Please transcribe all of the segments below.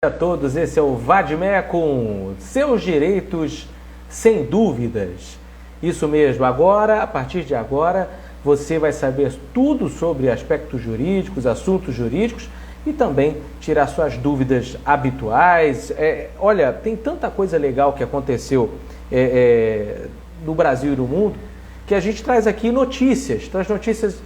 A todos, esse é o Vadmé com seus direitos sem dúvidas. Isso mesmo, agora, a partir de agora, você vai saber tudo sobre aspectos jurídicos, assuntos jurídicos e também tirar suas dúvidas habituais. Olha, tem tanta coisa legal que aconteceu no Brasil e no mundo que a gente traz aqui traz notícias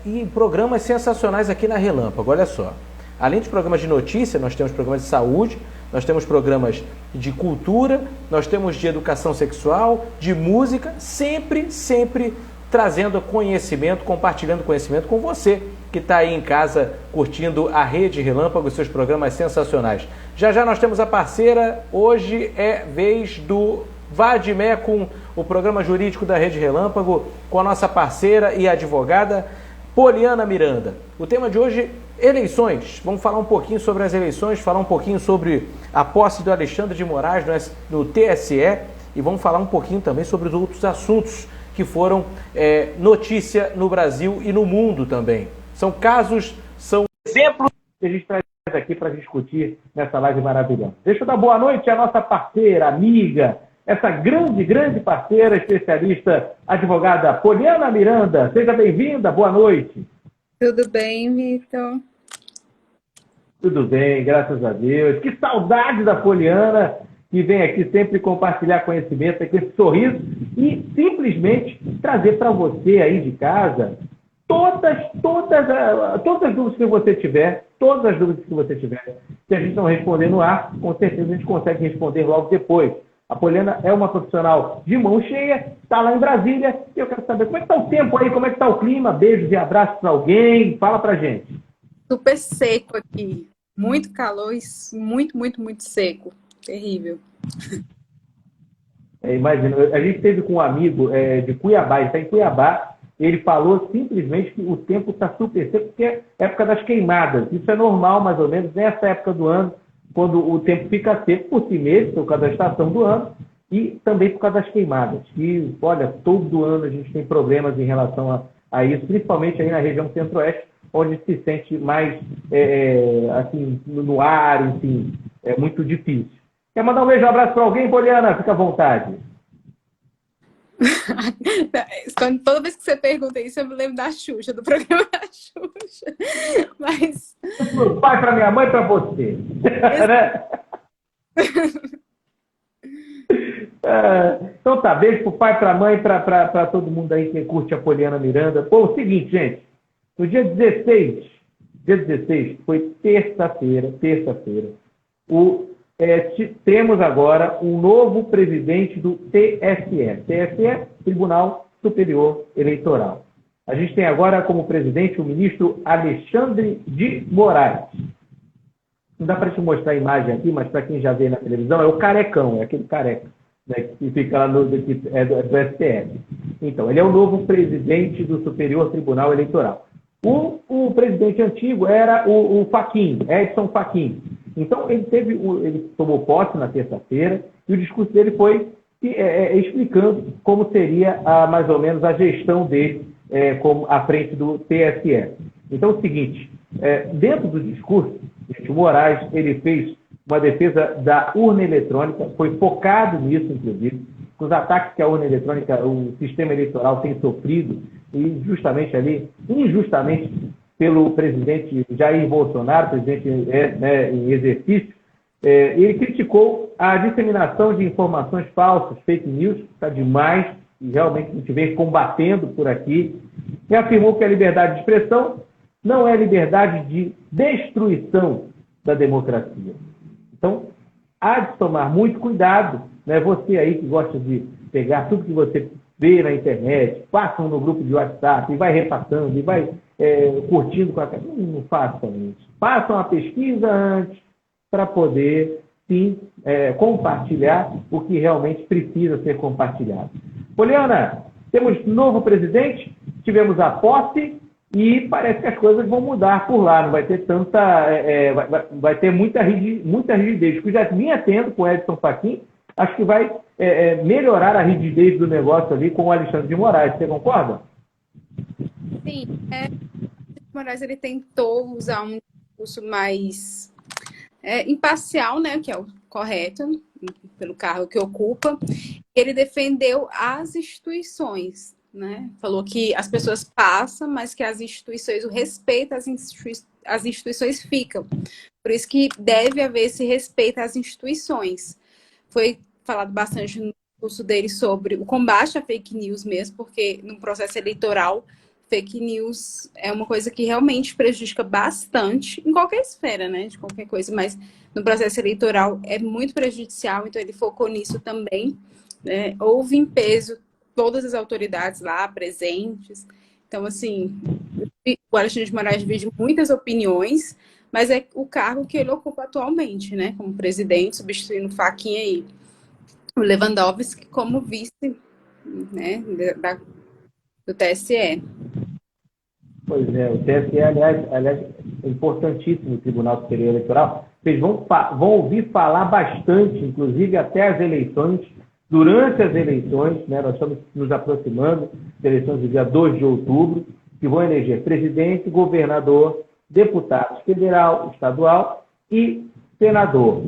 e programas sensacionais aqui na Relâmpago, olha só. Além de programas de notícia, nós temos programas de saúde, nós temos programas de cultura, nós temos de educação sexual, de música, sempre trazendo conhecimento, compartilhando conhecimento com você que está aí em casa curtindo a Rede Relâmpago, seus programas sensacionais. Já nós temos a parceira, hoje é vez do Vadmé com o programa jurídico da Rede Relâmpago, com a nossa parceira e advogada Poliana Miranda. O tema de hoje, eleições. Vamos falar um pouquinho sobre as eleições, falar um pouquinho sobre a posse do Alexandre de Moraes no TSE e vamos falar um pouquinho também sobre os outros assuntos que foram notícia no Brasil e no mundo também. São casos, são exemplos que a gente traz aqui para discutir nessa live maravilhosa. Deixa eu dar boa noite à nossa parceira, amiga, essa grande parceira, especialista, advogada Poliana Miranda. Seja bem-vinda, boa noite. Tudo bem, Vitor? Tudo bem, graças a Deus. Que saudade da Poliana, que vem aqui sempre compartilhar conhecimento, com esse sorriso e simplesmente trazer para você aí de casa todas as dúvidas que você tiver, se a gente não responder no ar, com certeza a gente consegue responder logo depois. A Poliana é uma profissional de mão cheia, está lá em Brasília, e eu quero saber como é que está o tempo aí, como é que está o clima, beijos e abraços para alguém, fala pra gente. Super seco aqui, muito calor e muito seco, terrível. Imagina, a gente esteve com um amigo de Cuiabá, ele está em Cuiabá, ele falou simplesmente que o tempo está super seco, porque é época das queimadas, isso é normal mais ou menos nessa época do ano, quando o tempo fica seco por si mesmo, por causa da estação do ano, e também por causa das queimadas. E, olha, todo ano a gente tem problemas em relação a isso, principalmente aí na região centro-oeste, onde se sente mais, assim, no ar, enfim, é muito difícil. Quer mandar um beijo, um abraço para alguém, Poliana? Fica à vontade. Toda vez que você pergunta isso, eu me lembro da Xuxa, do programa da Xuxa. Mas... Pro pai, para minha mãe, para você. Então tá, beijo pro pai, pra mãe, pra todo mundo aí que curte a Poliana Miranda. Pô, o seguinte, gente, no dia 16, foi terça-feira, temos agora um novo presidente do TSE, Tribunal Superior Eleitoral. A gente tem agora como presidente o ministro Alexandre de Moraes. Não dá para te mostrar a imagem aqui, mas para quem já vê na televisão, é o carecão, é aquele careca, né, que fica lá do STF. Então, ele é o novo presidente do Superior Tribunal Eleitoral. O presidente antigo era o Fachin, Edson Fachin. Então, ele tomou posse na terça-feira e o discurso dele foi explicando como seria mais ou menos a gestão dele como à frente do TSE. Então, é o seguinte, dentro do discurso, o Moraes ele fez uma defesa da urna eletrônica, foi focado nisso, inclusive, os ataques que a urna eletrônica, o sistema eleitoral tem sofrido, e injustamente, pelo presidente Jair Bolsonaro, presidente em exercício, ele criticou a disseminação de informações falsas, fake news, está demais, e realmente a gente vem combatendo por aqui, e afirmou que a liberdade de expressão não é liberdade de destruição da democracia. Então, há de tomar muito cuidado, né? Você aí que gosta de pegar tudo que você vê na internet, passa no grupo de WhatsApp, e vai repassando, e vai curtindo com a... Não façam isso. Façam a pesquisa antes para poder, sim, compartilhar o que realmente precisa ser compartilhado. Poliana, temos novo presidente, tivemos a posse e parece que as coisas vão mudar por lá, não vai ter tanta... vai ter muita rigidez, que já vinha tendo com o Edson Fachin, acho que vai melhorar a rigidez do negócio ali com o Alexandre de Moraes, você concorda? Sim, o Moraes ele tentou usar um discurso mais imparcial, né, que é o correto, pelo cargo que ocupa. Ele defendeu as instituições, né? Falou que as pessoas passam, mas que as instituições, o respeito às instituições ficam. Por isso que deve haver esse respeito às instituições. Foi falado bastante no curso dele sobre o combate à fake news mesmo, porque no processo eleitoral, fake news é uma coisa que realmente prejudica bastante, em qualquer esfera, né, de qualquer coisa, mas no processo eleitoral é muito prejudicial, então ele focou nisso também, né? Houve em peso todas as autoridades lá presentes, então, assim, o Alexandre de Moraes divide muitas opiniões, mas é o cargo que ele ocupa atualmente, né, como presidente, substituindo o Fachin aí. O Lewandowski como vice, né, do TSE. Pois é, o TSE, aliás, é importantíssimo o Tribunal Superior Eleitoral. Vocês vão ouvir falar bastante, inclusive até as eleições, durante as eleições, né, nós estamos nos aproximando das eleições do dia 2 de outubro, que vão eleger presidente, governador, deputado federal, estadual e senador.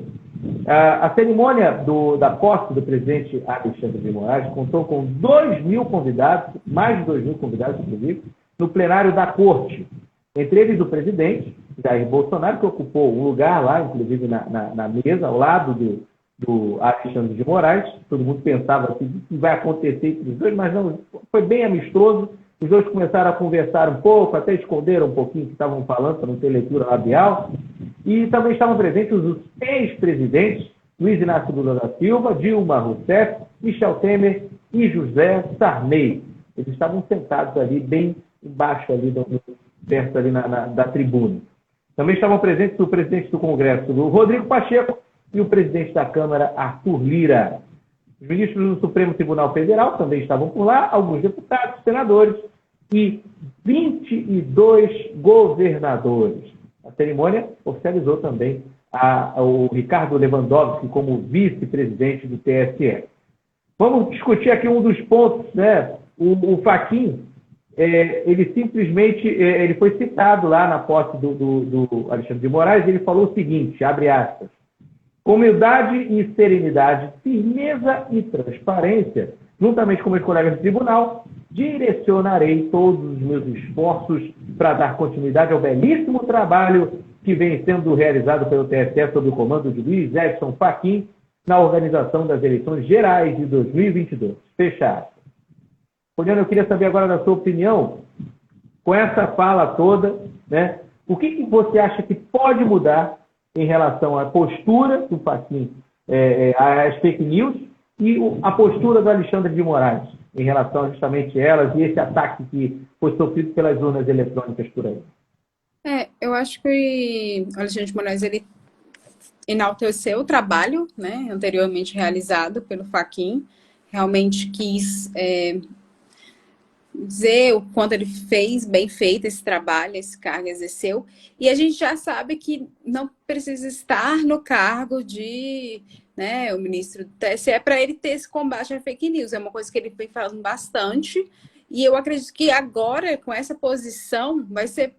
A cerimônia da posse do presidente Alexandre de Moraes contou com 2.000 convidados, mais de 2.000 convidados, inclusive, no plenário da Corte. Entre eles o presidente, Jair Bolsonaro, que ocupou um lugar lá, inclusive na mesa, ao lado do Alexandre de Moraes. Todo mundo pensava assim, o que vai acontecer entre os dois, mas não, foi bem amistoso. Os dois começaram a conversar um pouco, até esconderam um pouquinho o que estavam falando, para não ter leitura labial. E também estavam presentes os ex-presidentes Luiz Inácio Lula da Silva, Dilma Rousseff, Michel Temer e José Sarney. Eles estavam sentados ali, bem embaixo, ali, perto ali da tribuna. Também estavam presentes o presidente do Congresso, o Rodrigo Pacheco, e o presidente da Câmara, Arthur Lira. Os ministros do Supremo Tribunal Federal também estavam por lá, alguns deputados, senadores e 22 governadores. A cerimônia oficializou também o Ricardo Lewandowski como vice-presidente do TSE. Vamos discutir aqui um dos pontos, né? O Fachin, ele simplesmente ele foi citado lá na posse do Alexandre de Moraes, e ele falou o seguinte, abre aspas: com humildade e serenidade, firmeza e transparência, juntamente com meus colegas do tribunal, direcionarei todos os meus esforços para dar continuidade ao belíssimo trabalho que vem sendo realizado pelo TSE sob o comando de Luiz Edson Fachin na organização das eleições gerais de 2022. Fecha aspas. Poliana, eu queria saber agora da sua opinião, com essa fala toda, né? O que você acha que pode mudar em relação à postura do Fachin às fake news e a postura do Alexandre de Moraes em relação justamente a elas e esse ataque que foi sofrido pelas urnas eletrônicas por aí? Eu acho que o Alexandre de Moraes, ele enalteceu o trabalho, né, anteriormente realizado pelo Fachin, realmente quis dizer o quanto ele fez, bem feito esse trabalho, esse cargo exerceu, e a gente já sabe que não precisa estar no cargo de, né, o ministro do TSE para ele ter esse combate à fake news, é uma coisa que ele vem falando bastante, e eu acredito que agora, com essa posição, vai ser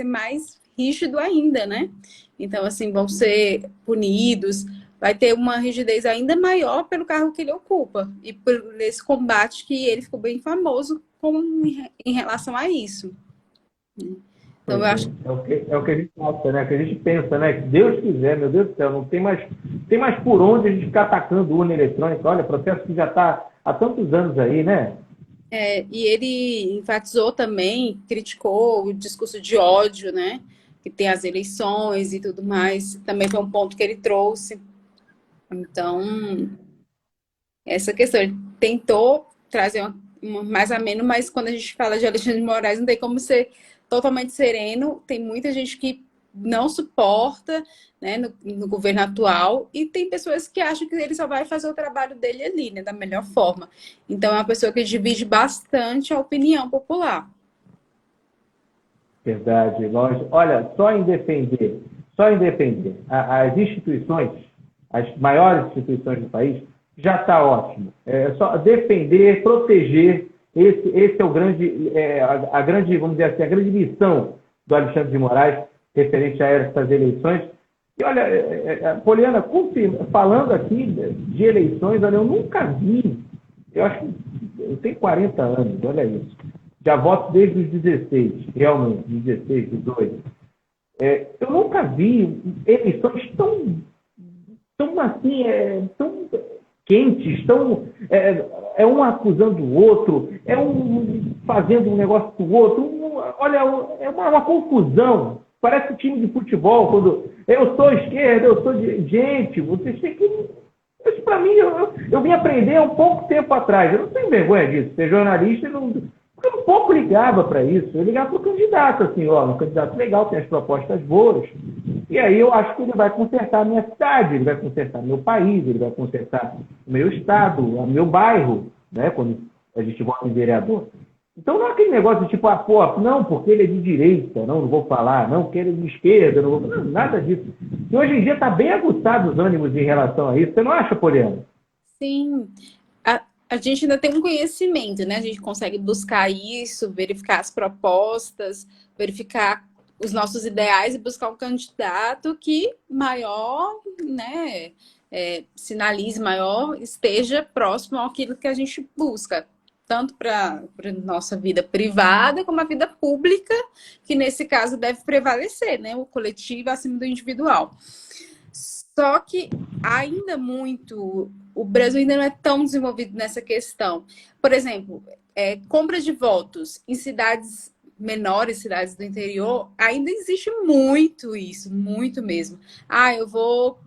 mais rígido ainda, né? Então, assim, vão ser punidos, vai ter uma rigidez ainda maior pelo cargo que ele ocupa e por esse combate que ele ficou bem famoso em relação a isso. Então, eu acho... É o que a gente acha, né? O que a gente pensa, né? Que Deus quiser, meu Deus do céu, não tem mais por onde a gente ficar atacando urna eletrônica. Olha, processo que já está há tantos anos aí, né? E ele enfatizou também, criticou o discurso de ódio, né? Que tem as eleições e tudo mais. Também foi um ponto que ele trouxe. Então, essa questão, ele tentou trazer uma mais ameno, mas quando a gente fala de Alexandre de Moraes, não tem como ser totalmente sereno. Tem muita gente que não suporta, né, no governo atual, e tem pessoas que acham que ele só vai fazer o trabalho dele ali, né, da melhor forma. Então, é uma pessoa que divide bastante a opinião popular. Verdade. Olha, só em defender as instituições, as maiores instituições do país, já está ótimo. É só defender, proteger. Esse é o grande, a grande, vamos dizer assim, a grande missão do Alexandre de Moraes referente a essas eleições. E olha, Poliana, falando aqui de eleições, olha, eu nunca vi, eu acho que eu tenho 40 anos, olha isso. Já voto desde os 16, realmente, 16, 18. Eu nunca vi eleições tão assim, tão quentes, um acusando o outro, um fazendo um negócio com o outro. Olha, é uma confusão. Parece um time de futebol, quando eu sou esquerda, eu sou de... Gente, vocês têm que... Isso para mim, eu vim aprender há um pouco tempo atrás. Eu não tenho vergonha disso. Ser jornalista, eu um pouco ligava para isso. Eu ligava para o candidato, assim, ó, um candidato legal, tem as propostas boas. E aí eu acho que ele vai consertar a minha cidade, ele vai consertar meu país, ele vai consertar o meu estado, o meu bairro, né, quando a gente vota em vereador. Então não é aquele negócio de tipo, não, porque ele é de direita, não vou falar, não, porque ele é de esquerda, não vou falar, nada disso. E hoje em dia está bem aguçado os ânimos em relação a isso. Você não acha, Poliana? Sim. A gente ainda tem um conhecimento, né? A gente consegue buscar isso, verificar as propostas, verificar os nossos ideais e buscar um candidato que maior, né, sinalize maior, esteja próximo àquilo que a gente busca, tanto para a nossa vida privada como a vida pública, que nesse caso deve prevalecer, né? O coletivo acima do individual. Só que ainda o Brasil ainda não é tão desenvolvido nessa questão. Por exemplo, compra de votos em cidades menores, cidades do interior, ainda existe muito isso, muito mesmo. Eu vou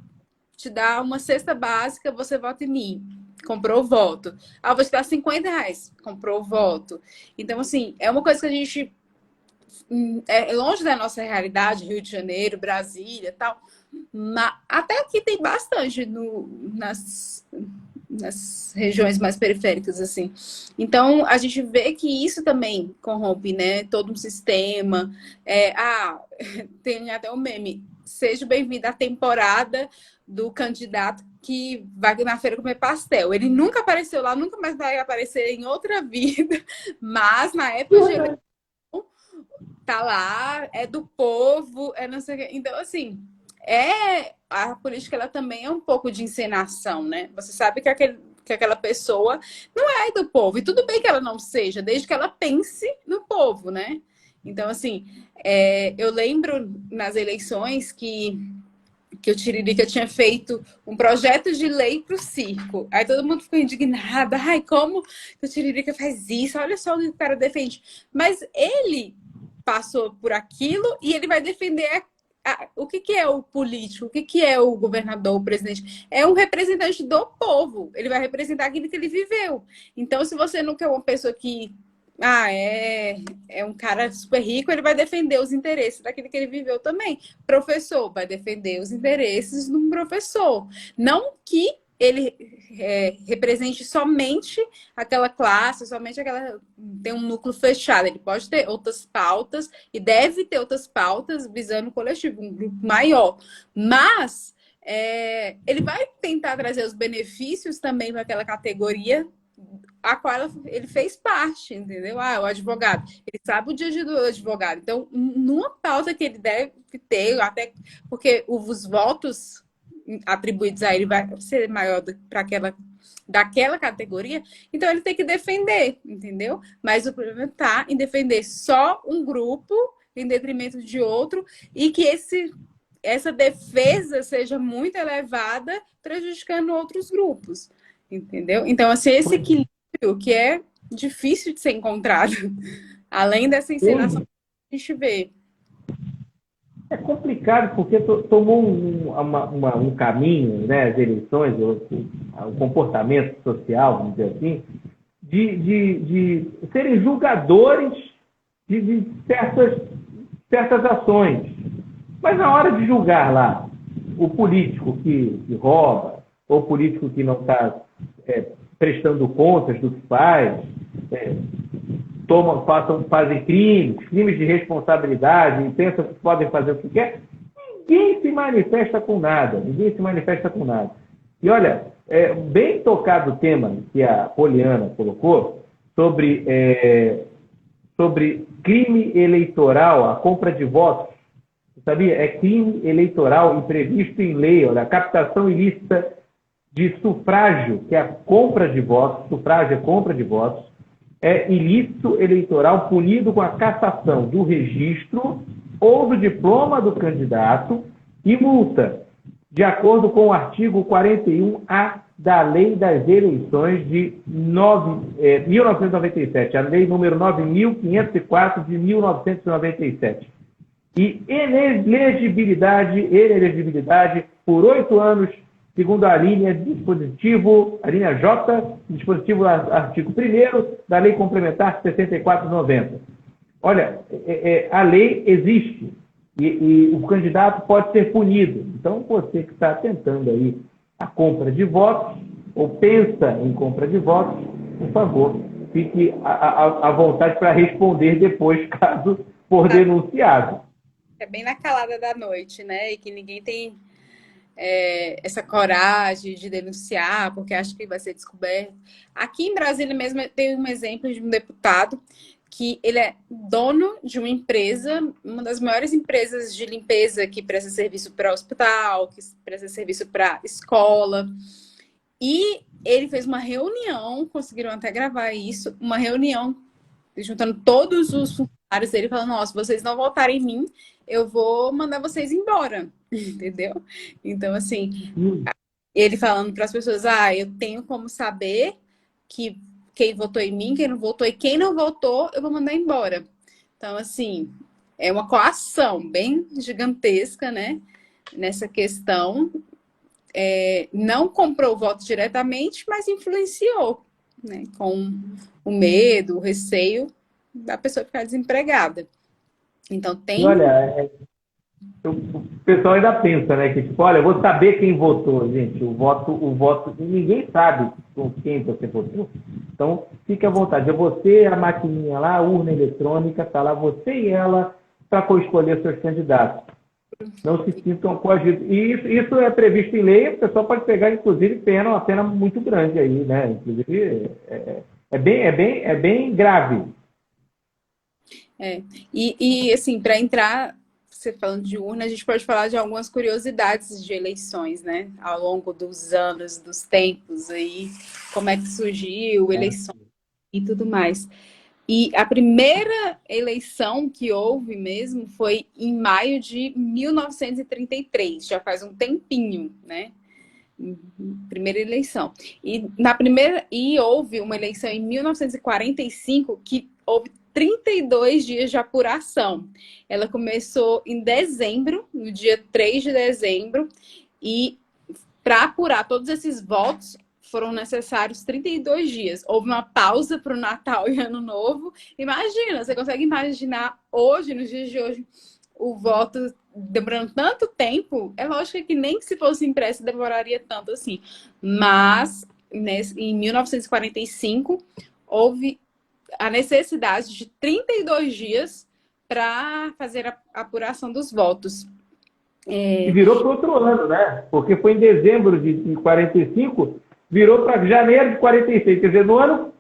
te dar uma cesta básica, você vota em mim. Comprou o voto. Vou te dar R$ 50, comprou o voto. Então, assim, é uma coisa que a gente... É longe da nossa realidade, Rio de Janeiro, Brasília, tal. Até aqui tem bastante nas regiões mais periféricas, assim. Então, a gente vê que isso também corrompe, né? Todo um sistema. Tem até um meme. Seja bem-vindo à temporada do candidato que vai na feira comer pastel. Ele nunca apareceu lá, nunca mais vai aparecer em outra vida. Mas, na época de eleição, tá lá, é do povo, não sei o quê. Então, assim... a política ela também é um pouco de encenação, né? Você sabe que aquela pessoa não é do povo. E tudo bem que ela não seja, desde que ela pense no povo, né? Então, assim, eu lembro nas eleições que o Tiririca tinha feito um projeto de lei para o circo. Aí todo mundo ficou indignado. Como que o Tiririca faz isso? Olha só o que o cara defende. Mas ele passou por aquilo e ele vai defender o que é o político? O que é o governador, o presidente? É um representante do povo. Ele vai representar aquilo que ele viveu. Então, se você não quer uma pessoa que é um cara super rico, ele vai defender os interesses daquele que ele viveu também. Professor vai defender os interesses de um professor. Não que ele represente somente aquela classe, somente aquela... Tem um núcleo fechado. Ele pode ter outras pautas e deve ter outras pautas visando o coletivo, um grupo maior. Mas ele vai tentar trazer os benefícios também para aquela categoria a qual ele fez parte, entendeu? O advogado. Ele sabe o dia a dia do advogado. Então, numa pauta que ele deve ter, até porque os votos atribuídos a ele vai ser maior para daquela categoria, então ele tem que defender, entendeu? Mas o problema está em defender só um grupo em detrimento de outro e que essa defesa seja muito elevada, prejudicando outros grupos, entendeu? Então, assim, esse equilíbrio que é difícil de ser encontrado, além dessa encenação que a gente vê. É complicado porque tomou um caminho, né, as eleições, o comportamento social, vamos dizer assim, de serem julgadores de certas ações. Mas na hora de julgar lá o político que rouba, ou o político que não está prestando contas do que faz, fazem crimes de responsabilidade e pensam que podem fazer o que quer, ninguém se manifesta com nada. E olha, bem tocado o tema que a Poliana colocou sobre crime eleitoral, a compra de votos sabia? É crime eleitoral e previsto em lei, olha, a captação ilícita de sufrágio, que é a compra de votos, sufrágio é compra de votos, é ilícito eleitoral punido com a cassação do registro ou do diploma do candidato e multa, de acordo com o artigo 41A da Lei das Eleições de 1997, a Lei número 9.504 de 1997. E inelegibilidade por 8 anos, segundo a linha dispositivo, a linha J, dispositivo artigo 1º da Lei Complementar 64/90. Olha, a lei existe e o candidato pode ser punido. Então, você que está tentando aí a compra de votos ou pensa em compra de votos, por favor, fique à vontade para responder depois, caso for denunciado. É bem na calada da noite, né? E que ninguém tem essa coragem de denunciar, porque acha que vai ser descoberto. Aqui em Brasília mesmo tem um exemplo de um deputado que ele é dono de uma empresa, uma das maiores empresas de limpeza que presta serviço para hospital, que presta serviço para escola. E ele fez uma reunião, conseguiram até gravar isso, uma reunião juntando todos os funcionários dele, falando, nossa, se vocês não votarem em mim, eu vou mandar vocês embora, entendeu? Então, assim, ele falando para as pessoas, eu tenho como saber que quem votou em mim, quem não votou, e quem não votou, eu vou mandar embora. Então, assim, é uma coação bem gigantesca, né? Nessa questão. Não comprou o voto diretamente, mas influenciou, né? Com o medo, o receio da pessoa ficar desempregada. Então, tem... E olha, o pessoal ainda pensa, né? Que tipo, olha, eu vou saber quem votou, gente. O voto, ninguém sabe com quem você votou. Então, fique à vontade. É você, a maquininha lá, a urna eletrônica, tá lá você e ela para escolher seus candidatos. Não se sintam coagidos. E isso é previsto em lei, o pessoal pode pegar, inclusive, uma pena muito grande aí, né? Inclusive, é bem grave. E assim, para entrar, você falando de urna, a gente pode falar de algumas curiosidades de eleições, né? Ao longo dos anos, dos tempos aí, como é que surgiu, eleições e tudo mais. E a primeira eleição que houve mesmo foi em maio de 1933, já faz um tempinho, né? Primeira eleição. E houve uma eleição em 1945 que houve 32 dias de apuração. Ela começou em dezembro, no dia 3 de dezembro, e para apurar todos esses votos foram necessários 32 dias. Houve uma pausa para o Natal e Ano Novo. Imagina, você consegue imaginar hoje, nos dias de hoje, o voto demorando tanto tempo? É lógico que nem que se fosse impresso demoraria tanto assim. Mas, em 1945, houve a necessidade de 32 dias para fazer a apuração dos votos. E virou para outro ano, né? Porque foi em dezembro de 45, virou para janeiro de 46. Quer dizer, no outro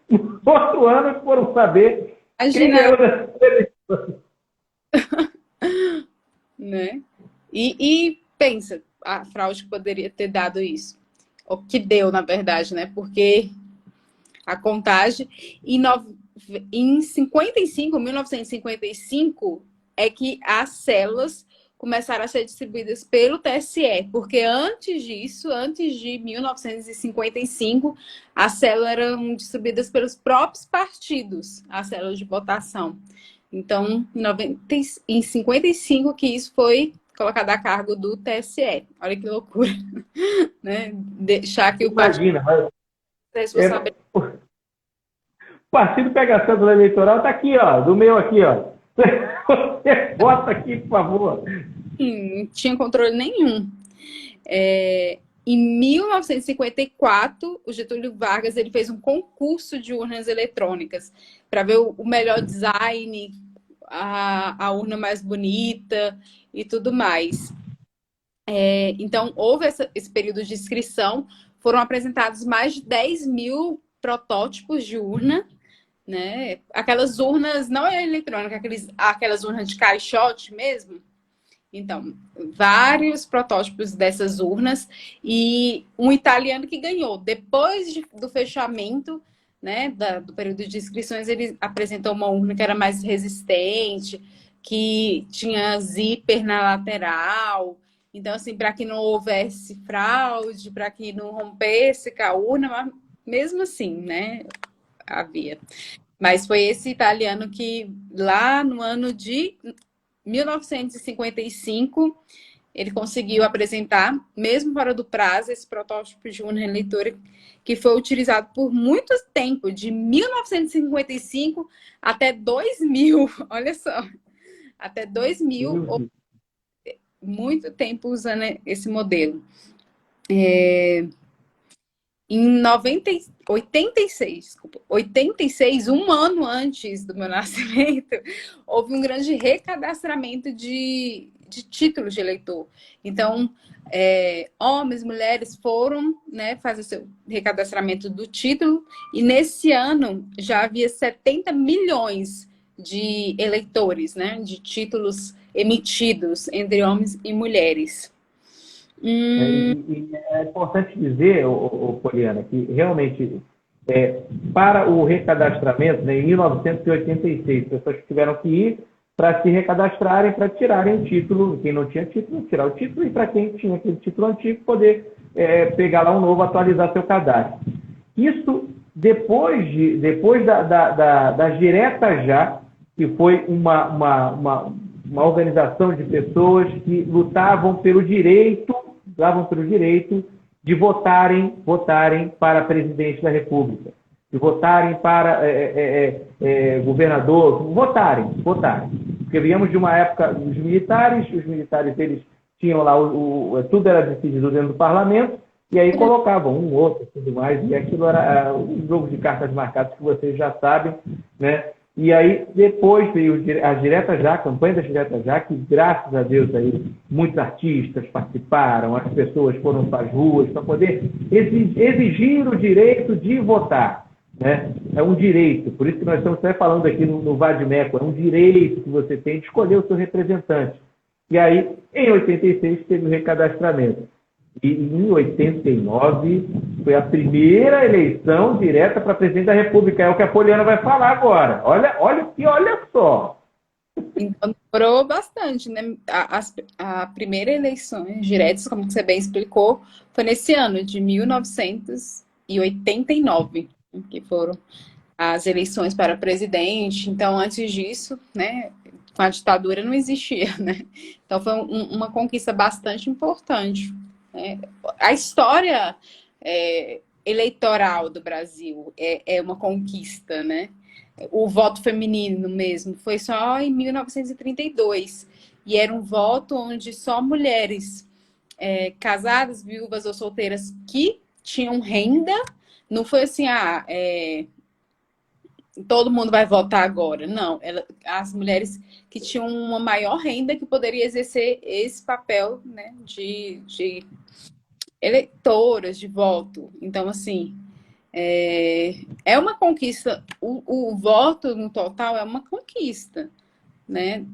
ano foram saber quem ganhou das eleições. Né? E pensa, a fraude que poderia ter dado isso. O que deu, na verdade, né? Porque a contagem... Em 1955, é que as células começaram a ser distribuídas pelo TSE, porque antes disso, antes de 1955, as células eram distribuídas pelos próprios partidos, as células de votação. Então, em 55 que isso foi colocado a cargo do TSE. Olha que loucura, né? Deixar que o Imagina, partido... O partido pega a cédula eleitoral, tá aqui, ó, do meu aqui, ó. Você vota aqui, por favor. Não tinha controle nenhum. Em 1954, o Getúlio Vargas ele fez um concurso de urnas eletrônicas para ver o melhor design, a urna mais bonita e tudo mais. Então, houve esse período de inscrição, foram apresentados mais de 10 mil protótipos de urna, né? Aquelas urnas, não é eletrônica, aquelas urnas de caixote mesmo, Então, vários protótipos dessas urnas e um italiano que ganhou. Depois do fechamento, né, do período de inscrições, ele apresentou uma urna que era mais resistente, que tinha zíper na lateral. Então, assim, para que não houvesse fraude, para que não rompesse com a urna, mas mesmo assim, né, havia. Mas foi esse italiano que, lá no ano de 1955, ele conseguiu apresentar, mesmo fora do prazo, esse protótipo de urna eleitora que foi utilizado por muito tempo, de 1955 até 2000, olha só, até 2000, muito tempo usando esse modelo. Em 86, um ano antes do meu nascimento, houve um grande recadastramento de títulos de eleitor. Então, homens, mulheres foram, né, fazer o seu recadastramento do título, e nesse ano já havia 70 milhões de eleitores, né, de títulos emitidos entre homens e mulheres. É importante dizer, Poliana, que realmente, para o recadastramento, né, em 1986, pessoas tiveram que ir para se recadastrarem, para tirarem o título. Quem não tinha título, tirar o título, e para quem tinha aquele título antigo, poder pegar lá um novo, atualizar seu cadastro. Isso depois das Diretas Já, que foi uma organização de pessoas que lutavam pelo direito de votarem para presidente da República, de votarem para governador, votarem. Porque viemos de uma época dos militares, eles tinham lá, tudo era decidido dentro do parlamento, e aí colocavam um, outro, tudo mais, e aquilo era um jogo de cartas marcadas que vocês já sabem, né? E aí, depois veio as Diretas Já, a campanha das Diretas Já, que, graças a Deus, aí, muitos artistas participaram, as pessoas foram para as ruas para poder exigir o direito de votar. Né? É um direito, por isso que nós estamos até falando aqui no Vadimeco, é um direito que você tem de escolher o seu representante. E aí, em 86, teve o recadastramento. E em 89 foi a primeira eleição direta para presidente da República. É o que a Poliana vai falar agora. Olha só. Então, demorou bastante, né? A primeira eleição diretas, como você bem explicou, foi nesse ano de 1989, que foram as eleições para presidente. Então, antes disso, né, com a ditadura não existia, né? Então, foi uma conquista bastante importante. A história eleitoral do Brasil é uma conquista, né? O voto feminino mesmo foi só em 1932, e era um voto onde só mulheres casadas, viúvas ou solteiras que tinham renda, não foi assim, todo mundo vai votar agora. Não, as mulheres que tinham uma maior renda que poderiam exercer esse papel, né, de eleitoras, de voto. Então, assim, é uma conquista. O voto no total é uma conquista, né?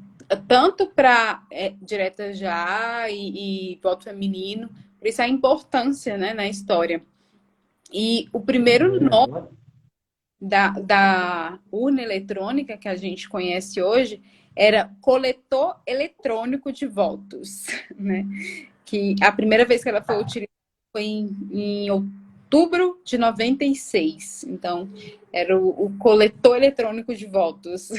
Tanto para Diretas Já e voto feminino, por isso a importância, né, na história. E o primeiro nome da urna eletrônica que a gente conhece hoje era coletor eletrônico de votos, né? Que a primeira vez que ela foi utilizada foi em outubro de 96. Então, era o coletor eletrônico de votos.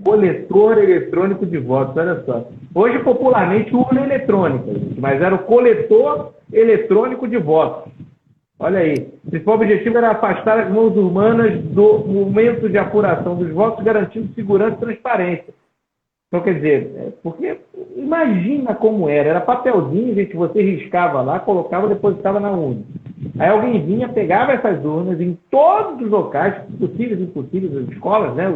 Coletor eletrônico de votos, olha só. Hoje, popularmente, urna eletrônica, mas era o coletor eletrônico de votos. Olha aí. O principal objetivo era afastar as mãos humanas do momento de apuração dos votos, garantindo segurança e transparência. Então, quer dizer, porque imagina como era papelzinho, gente, você riscava lá, colocava, depositava na urna. Aí alguém vinha, pegava essas urnas em todos os locais, possíveis e impossíveis, as escolas, né,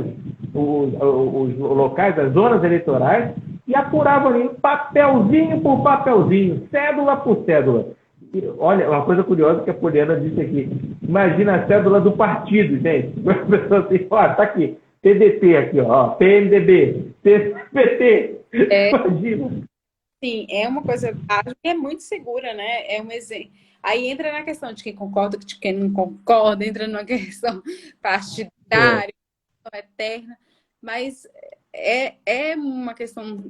os locais, as zonas eleitorais, e apurava ali papelzinho por papelzinho, cédula por cédula. E, olha, uma coisa curiosa que a Poliana disse aqui, imagina a cédula do partido, gente. A pessoa assim, ó, tá aqui. PDT aqui, ó, PMDB, PT, Imagina. Sim, é uma coisa ágil e é muito segura, né? É um exemplo. Aí entra na questão de quem concorda, de quem não concorda, entra numa questão É. partidária, eterna, mas é uma questão,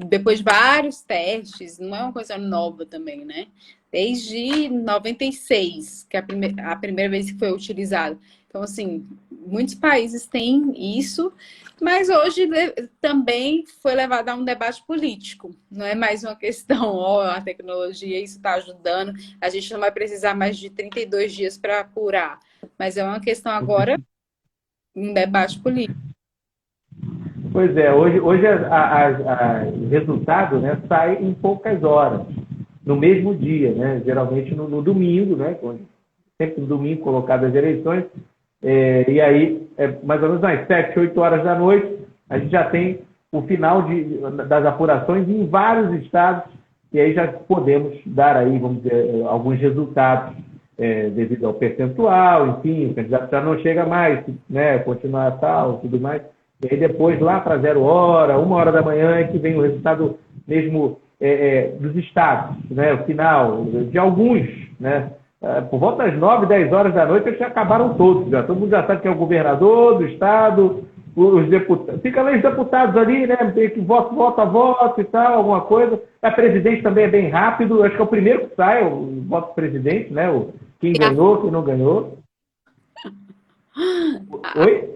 depois de vários testes, não é uma coisa nova também, né? Desde 96, que é a primeira vez que foi utilizado. Então, assim, muitos países têm isso, mas hoje também foi levado a um debate político. Não é mais uma questão, ó, a tecnologia, isso está ajudando, a gente não vai precisar mais de 32 dias para apurar. Mas é uma questão agora, um debate político. Pois é, hoje o resultado, né, sai em poucas horas, no mesmo dia, né? Geralmente no domingo, né? Sempre no domingo colocado as eleições, e aí, mais ou menos às 7, 8 horas da noite, a gente já tem o final das apurações em vários estados, e aí já podemos dar aí, vamos dizer, alguns resultados devido ao percentual, enfim, o candidato já não chega mais, né? Continuar tal, tudo mais. E aí depois, lá para 0 hora, 1 hora da manhã, é que vem o resultado mesmo dos estados, né? O final de alguns, né? Por volta das 9, 10 horas da noite, eles já acabaram todos. Já. Todo mundo já sabe que é o governador do estado, os deputados. Fica lá os deputados ali, né? Tem que voto a voto e tal, alguma coisa. A presidente também é bem rápido. Acho que é o primeiro que sai, o voto presidente, né? Quem ganhou, quem não ganhou. Oi?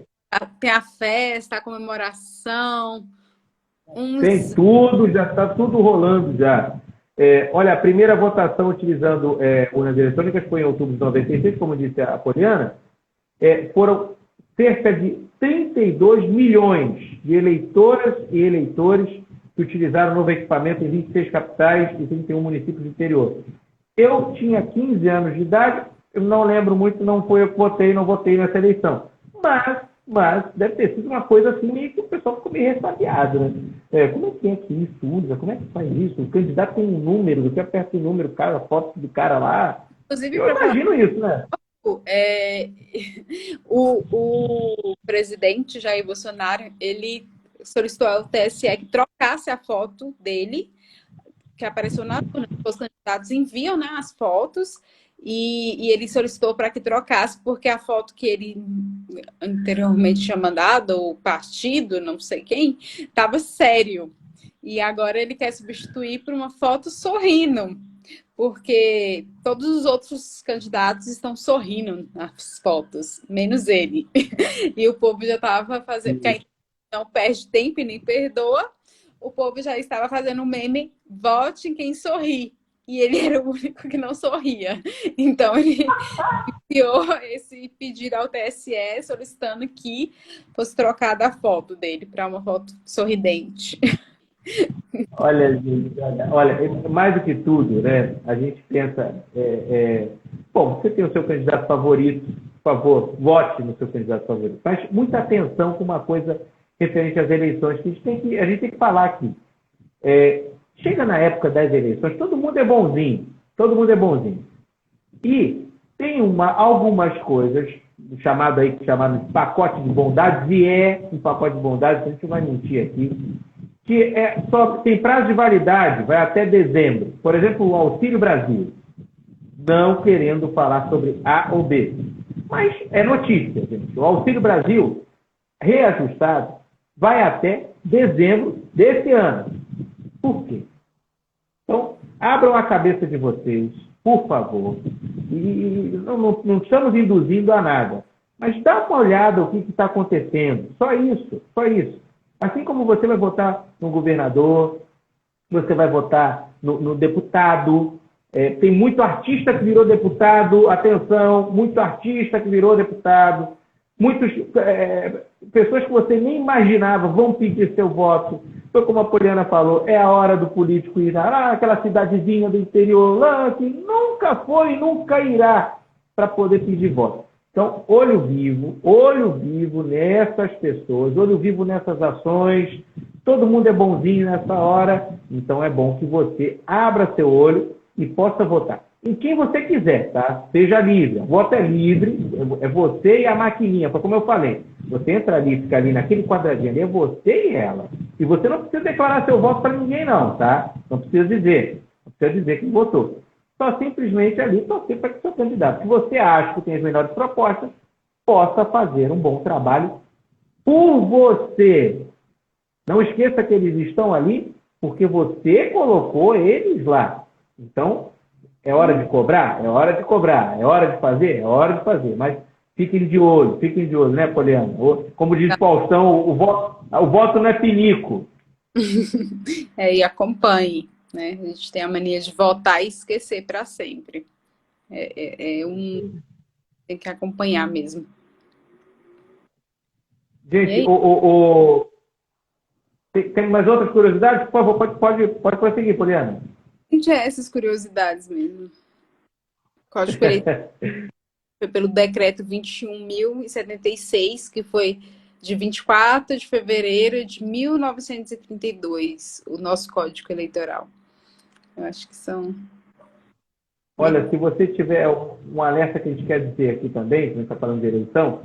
Tem a festa, a comemoração. Tem tudo, já está tudo rolando já. Olha, a primeira votação utilizando urnas eletrônicas foi em outubro de 96, como disse a Poliana. Foram cerca de 32 milhões de eleitoras e eleitores que utilizaram o novo equipamento em 26 capitais e 31 municípios do interior. Eu tinha 15 anos de idade, eu não lembro muito, não foi eu que votei, não votei nessa eleição. Mas deve ter sido uma coisa assim, meio que o pessoal ficou meio ressabiado, né? Como é que isso usa? Como é que faz isso? O candidato tem um número, você aperta o número, a foto do cara lá. Inclusive, Eu imagino isso, né? O presidente Jair Bolsonaro, ele solicitou ao TSE que trocasse a foto dele, que apareceu na urna. Os candidatos enviam, né, as fotos, e ele solicitou para que trocasse, porque a foto que ele anteriormente tinha mandado, o partido, não sei quem, estava sério. E agora ele quer substituir por uma foto sorrindo, porque todos os outros candidatos estão sorrindo nas fotos, menos ele. E o povo já estava fazendo, porque a gente não perde tempo e nem perdoa, o povo já estava fazendo um meme, vote em quem sorri. E ele era o único que não sorria. Então ele enviou esse pedido ao TSE solicitando que fosse trocada a foto dele para uma foto sorridente. Olha, gente, olha, mais do que tudo, né? A gente pensa, bom, você tem o seu candidato favorito, por favor, vote no seu candidato favorito. Mas muita atenção com uma coisa referente às eleições que a gente tem que falar aqui. Chega na época das eleições, todo mundo é bonzinho, todo mundo é bonzinho. E tem algumas coisas, chamado de pacote de bondades, e um pacote de bondades, a gente não vai mentir aqui, que só tem prazo de validade, vai até dezembro. Por exemplo, o Auxílio Brasil, não querendo falar sobre A ou B. Mas é notícia, gente. O Auxílio Brasil, reajustado, vai até dezembro desse ano. Por quê? Então, abram a cabeça de vocês, por favor. E não estamos induzindo a nada. Mas dá uma olhada no que está acontecendo. Só isso, só isso. Assim como você vai votar no governador, você vai votar no deputado. Tem muito artista que virou deputado, atenção, muito artista que virou deputado. Muitas pessoas que você nem imaginava vão pedir seu voto. Foi como a Poliana falou, é a hora do político ir lá, aquela cidadezinha do interior lá, que nunca foi e nunca irá para poder pedir voto. Então, olho vivo nessas pessoas, olho vivo nessas ações. Todo mundo é bonzinho nessa hora, então é bom que você abra seu olho e possa votar em quem você quiser, tá? Seja livre. O voto é livre, é você e a maquininha, como eu falei. Você entra ali, fica ali naquele quadradinho ali, é você e ela. E você não precisa declarar seu voto para ninguém, não, tá? Não precisa dizer. Não precisa dizer que votou. Só simplesmente ali torcer para que o seu candidato, que você acha que tem as melhores propostas, possa fazer um bom trabalho por você. Não esqueça que eles estão ali porque você colocou eles lá. Então, é hora de cobrar? É hora de cobrar. É hora de fazer? É hora de fazer. Mas fiquem de olho, né, Poliana? Como diz Faustão, o voto não é pinico. E acompanhe, né? A gente tem a mania de votar e esquecer para sempre. Tem que acompanhar mesmo. Gente, tem mais outras curiosidades? Por favor, pode prosseguir, Poliana. Gente, essas curiosidades mesmo. Código Eleitoral foi pelo decreto 21.076, que foi de 24 de fevereiro de 1932, o nosso Código Eleitoral. Eu acho que são... Olha, se você tiver um alerta que a gente quer dizer aqui também, que a gente está falando de eleição,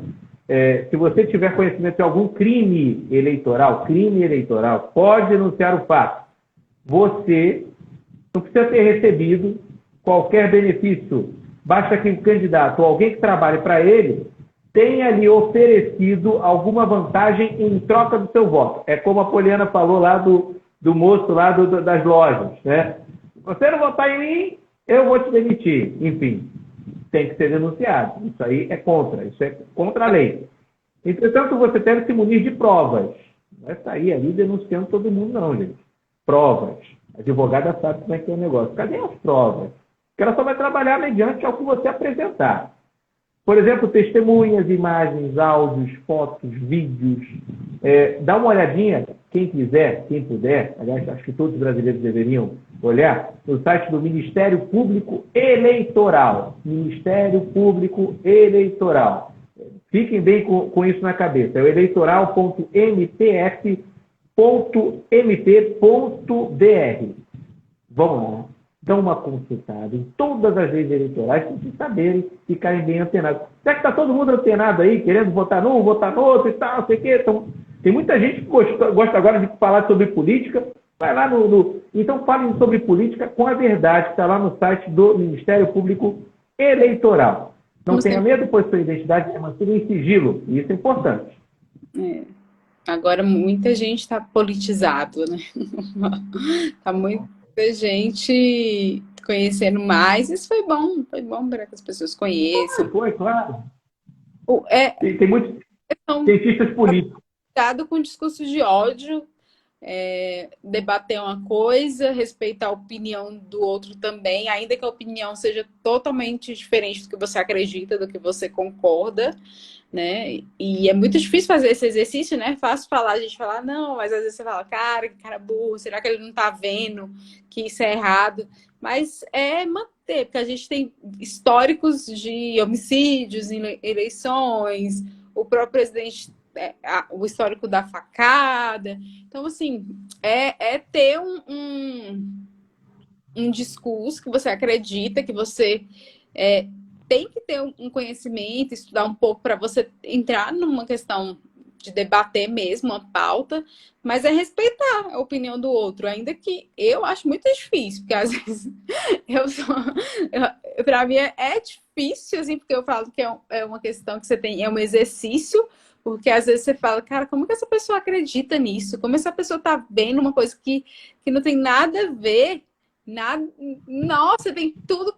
se você tiver conhecimento de algum crime eleitoral, pode denunciar o fato. Você não precisa ter recebido qualquer benefício. Basta que o candidato ou alguém que trabalhe para ele tenha lhe oferecido alguma vantagem em troca do seu voto. É como a Poliana falou lá do moço lá das lojas, né? Se você não votar em mim, eu vou te demitir. Enfim, tem que ser denunciado. Isso aí é contra a lei. Entretanto, você deve se munir de provas. Não vai sair ali denunciando todo mundo, não, gente. Provas. A advogada sabe como é que é o negócio. Cadê as provas? Porque ela só vai trabalhar mediante ao que você apresentar. Por exemplo, testemunhas, imagens, áudios, fotos, vídeos. Dá uma olhadinha, quem quiser, quem puder, aliás, acho que todos os brasileiros deveriam olhar, no site do Ministério Público Eleitoral. Ministério Público Eleitoral. Fiquem bem com isso na cabeça. É o eleitoral.mtf.mp.br. Vamos lá. Dão uma consultada em todas as leis eleitorais para vocês saberem, ficarem bem antenados. Será que está todo mundo antenado aí, querendo votar num, votar no outro e tal, não sei o quê? Então, tem muita gente que gosta agora de falar sobre política. Vai lá Então, falem sobre política com a verdade, que está lá no site do Ministério Público Eleitoral. Não tenha medo, pois sua identidade é mantida em sigilo. E isso é importante. Agora, muita gente está politizado, né? Está muita gente conhecendo mais. Isso foi bom para que as pessoas conheçam. Foi, claro. Tem muitos cientistas políticos. Cuidado com discurso de ódio, debater uma coisa, respeitar a opinião do outro também, ainda que a opinião seja totalmente diferente do que você acredita, do que você concorda, né? E é muito difícil fazer esse exercício, né? É fácil falar, a gente falar, não, mas às vezes você fala, cara, que cara burro, será que ele não tá vendo que isso é errado? Mas é manter, porque a gente tem históricos de homicídios em eleições, o próprio presidente, o histórico da facada. Então, assim, ter um discurso que você acredita, que você tem que ter um conhecimento, estudar um pouco para você entrar numa questão de debater mesmo, uma pauta, mas é respeitar a opinião do outro, ainda que eu acho muito difícil, porque às vezes para mim é difícil, assim, porque eu falo que é uma questão que você tem, é um exercício, porque às vezes você fala, cara, como que essa pessoa acredita nisso? Como essa pessoa tá vendo uma coisa que não tem nada a ver, nada, nossa, tem tudo,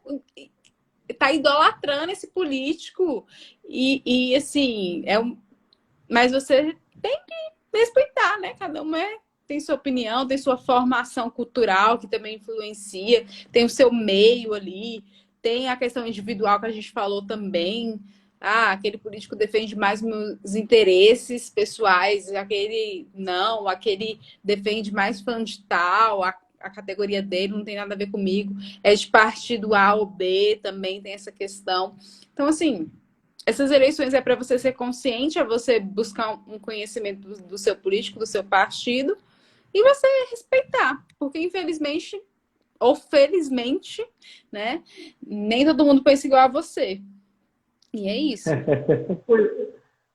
tá idolatrando esse político, e assim, mas você tem que respeitar, né? Cada um tem sua opinião, tem sua formação cultural, que também influencia, tem o seu meio ali, tem a questão individual que a gente falou também. Aquele político defende mais meus interesses pessoais, aquele defende mais fulano de tal, a categoria dele não tem nada a ver comigo, é de partido A ou B, também tem essa questão. Então, assim, essas eleições é para você ser consciente, é você buscar um conhecimento do seu político, do seu partido, e você respeitar, porque infelizmente ou felizmente, né, nem todo mundo pensa igual a você. E é isso.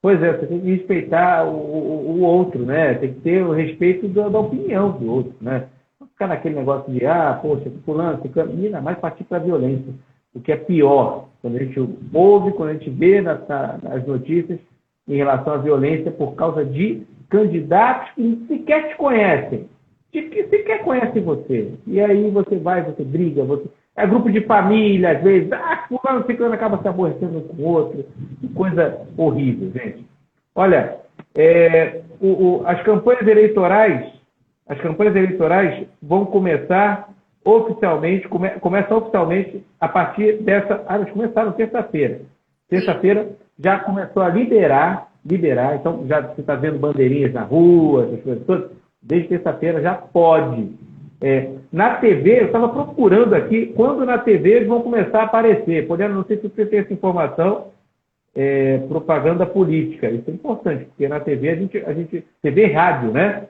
Pois é, você tem que respeitar o outro, né? Tem que ter o respeito da opinião do outro, né? Não ficar naquele negócio de, poxa, fulano, ciclano, ainda mais partir para a violência. O que é pior, quando a gente ouve, quando a gente vê nas notícias em relação à violência por causa de candidatos que sequer te conhecem, que sequer conhecem você. E aí você vai, você briga, é grupo de família, às vezes, fulano, ciclano acaba se aborrecendo um com o outro. Que coisa horrível, gente. Olha, as campanhas eleitorais vão começar oficialmente, começam oficialmente a partir dessa. Elas começaram terça-feira. Terça-feira já começou a liberar, então já você está vendo bandeirinhas na rua, essas coisas todas. Desde terça-feira já pode. Na TV, eu estava procurando aqui quando na TV eles vão começar a aparecer. Podendo, não sei se você tem essa informação, propaganda política. Isso é importante, porque na TV a gente TV e rádio, né?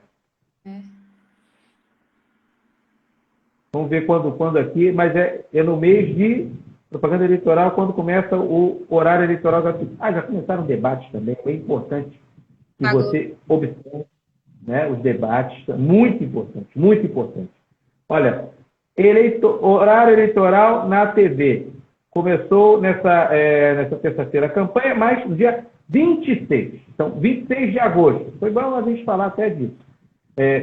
Vamos ver quando aqui, mas é no mês de propaganda eleitoral, quando começa o horário eleitoral. Já começaram debates também, é importante que você observe, né, os debates, muito importante, muito importante. Olha, horário eleitoral na TV. Começou nessa terça-feira a campanha, mas no dia 26. Então, 26 de agosto. Foi bom a gente falar até disso.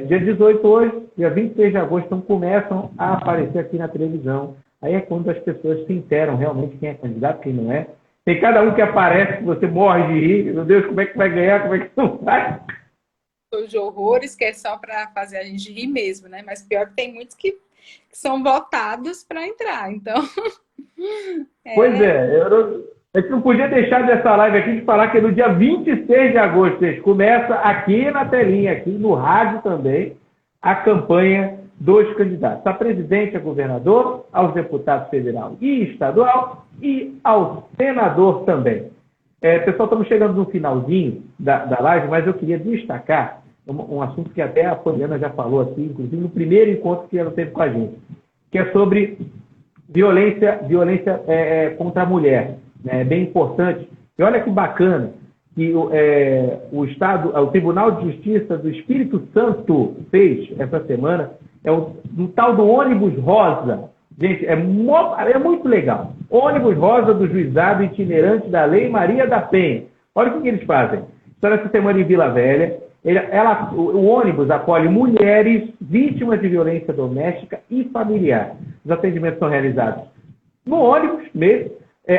Dia 18 hoje, dia 26 de agosto, então começam a aparecer aqui na televisão. Aí é quando as pessoas se interam realmente quem é candidato, quem não é. Tem cada um que aparece que você morre de rir. Meu Deus, como é que vai ganhar, como é que não vai? De horrores, que é só para fazer a gente rir mesmo, né? Mas pior que tem muitos que são votados para entrar, então... Pois é, a gente não podia deixar dessa live aqui de falar que no dia 26 de agosto, gente, começa aqui na telinha, aqui no rádio também, a campanha dos candidatos a presidente, a governador, aos deputados federal e estadual e ao senador também. Pessoal, estamos chegando no finalzinho da live, mas eu queria destacar um assunto que até a Poliana já falou aqui, inclusive no primeiro encontro que ela teve com a gente, que é sobre violência contra a mulher. É bem importante. E olha que bacana que o Tribunal de Justiça do Espírito Santo fez essa semana, um tal do ônibus rosa. Gente, é muito legal. Ônibus rosa do juizado itinerante da Lei Maria da Penha. Olha o que eles fazem. Só nessa semana em Vila Velha, o ônibus acolhe mulheres vítimas de violência doméstica e familiar. Os atendimentos são realizados no ônibus mesmo,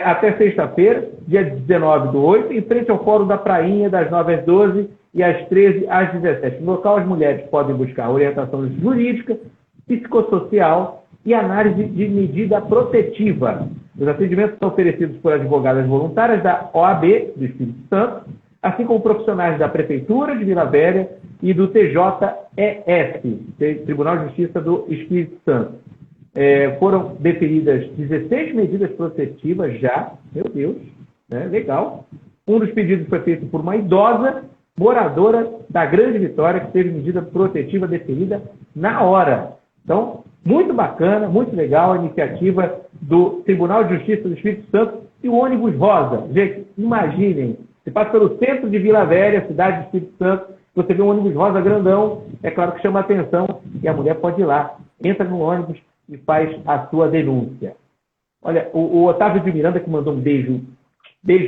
até sexta-feira, dia 19/8, em frente ao Fórum da Prainha, das 9 às 12 e às 13 às 17. No local, as mulheres podem buscar orientação jurídica, psicossocial e análise de medida protetiva. Os atendimentos são oferecidos por advogadas voluntárias da OAB do Espírito Santo, assim como profissionais da Prefeitura de Vila Velha e do TJES, Tribunal de Justiça do Espírito Santo. Foram deferidas 16 medidas protetivas já, meu Deus, né? Legal. Um dos pedidos foi feito por uma idosa moradora da Grande Vitória, que teve medida protetiva deferida na hora. Então, muito bacana, muito legal a iniciativa do Tribunal de Justiça do Espírito Santo e o ônibus rosa. Gente, imaginem, você passa pelo centro de Vila Velha, cidade do Espírito Santo, você vê um ônibus rosa grandão, é claro que chama a atenção e a mulher pode ir lá, entra no ônibus e faz a sua denúncia. Olha, o Otávio de Miranda, que mandou um beijo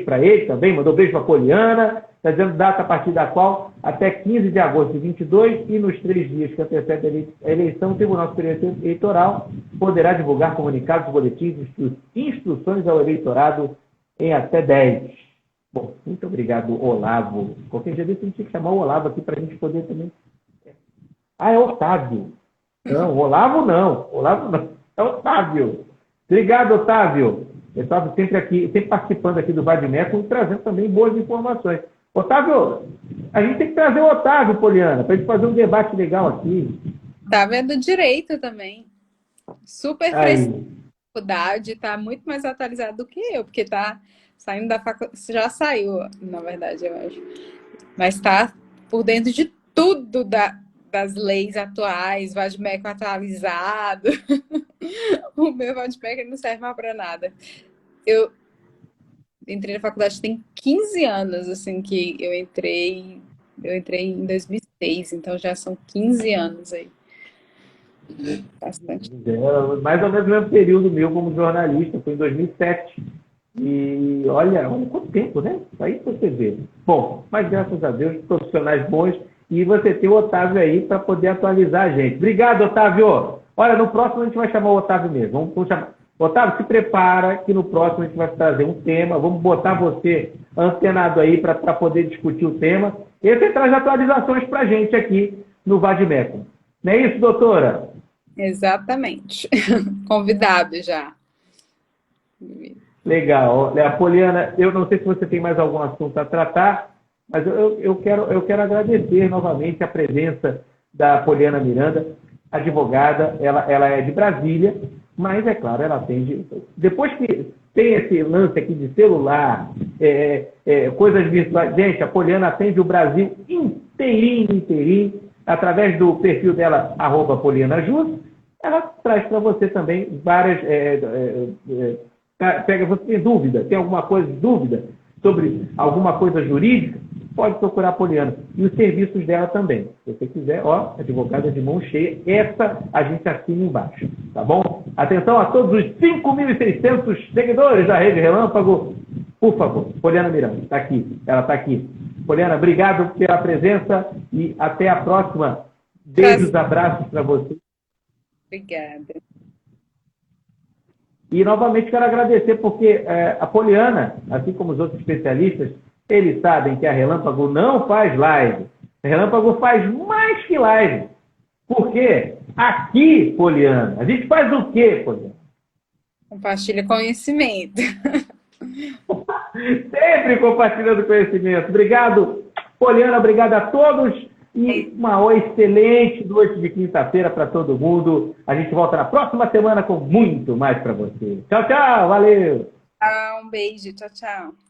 para ele também, mandou um beijo para a Poliana, está dizendo data a partir da qual, até 15 de agosto de 22, e nos 3 dias que antecedem a eleição, o Tribunal Superior Eleitoral poderá divulgar comunicados, boletins, instruções ao eleitorado em até 10. Bom, muito obrigado, Olavo. Qualquer dia desse a gente tinha que chamar o Olavo aqui para a gente poder também... é Otávio. Não, Olavo não. É Otávio. Obrigado, Otávio. Otávio sempre participando aqui do Vadimeco e trazendo também boas informações. Otávio, a gente tem que trazer o Otávio, Poliana, para a gente fazer um debate legal aqui. Tá vendo direito também. Super fresco. Faculdade, tá muito mais atualizado do que eu, porque tá saindo da faculdade. Já saiu, na verdade, eu acho. Mas tá por dentro de tudo das leis atuais, Vadimeco atualizado. O meu Vadimeco não serve mais para nada. entrei na faculdade tem 15 anos, assim, que eu entrei em 2006, então já são 15 anos aí. Bastante. Mais ou menos o mesmo período meu como jornalista, foi em 2007. E olha quanto tempo, né? Aí você vê. Bom, mas graças a Deus, profissionais bons, e você tem o Otávio aí para poder atualizar a gente. Obrigado, Otávio! Olha, no próximo a gente vai chamar o Otávio mesmo. Vamos chamar. Otávio, se prepara que no próximo a gente vai trazer um tema. Vamos botar você antenado aí para poder discutir o tema. E você traz atualizações para a gente aqui no Vadimeco. Não é isso, doutora? Exatamente. Convidado já. Legal. Poliana, eu não sei se você tem mais algum assunto a tratar, mas eu quero agradecer novamente a presença da Poliana Miranda, advogada. Ela é de Brasília, mas, é claro, ela atende... Depois que tem esse lance aqui de celular, coisas virtuais... Gente, a Poliana atende o Brasil inteirinho, através do perfil dela, @PolianaJus. Ela traz para você também várias... você tem dúvida, tem alguma dúvida sobre alguma coisa jurídica, pode procurar a Poliana. E os serviços dela também. Se você quiser, advogada de mão cheia, essa a gente assina embaixo, tá bom? Atenção a todos os 5.600 seguidores da Rede Relâmpago. Por favor, Poliana Miranda, está aqui, ela está aqui. Poliana, obrigado pela presença e até a próxima. Beijos, abraços para você. Obrigada. E, novamente, quero agradecer porque a Poliana, assim como os outros especialistas, eles sabem que a Relâmpago não faz live. A Relâmpago faz mais que live. Por quê? Aqui, Poliana, a gente faz o quê, Poliana? Compartilha conhecimento. Sempre compartilhando conhecimento. Obrigado, Poliana, obrigado a todos. E uma excelente noite de quinta-feira para todo mundo. A gente volta na próxima semana com muito mais para você. Tchau, tchau. Valeu. Um beijo. Tchau, tchau.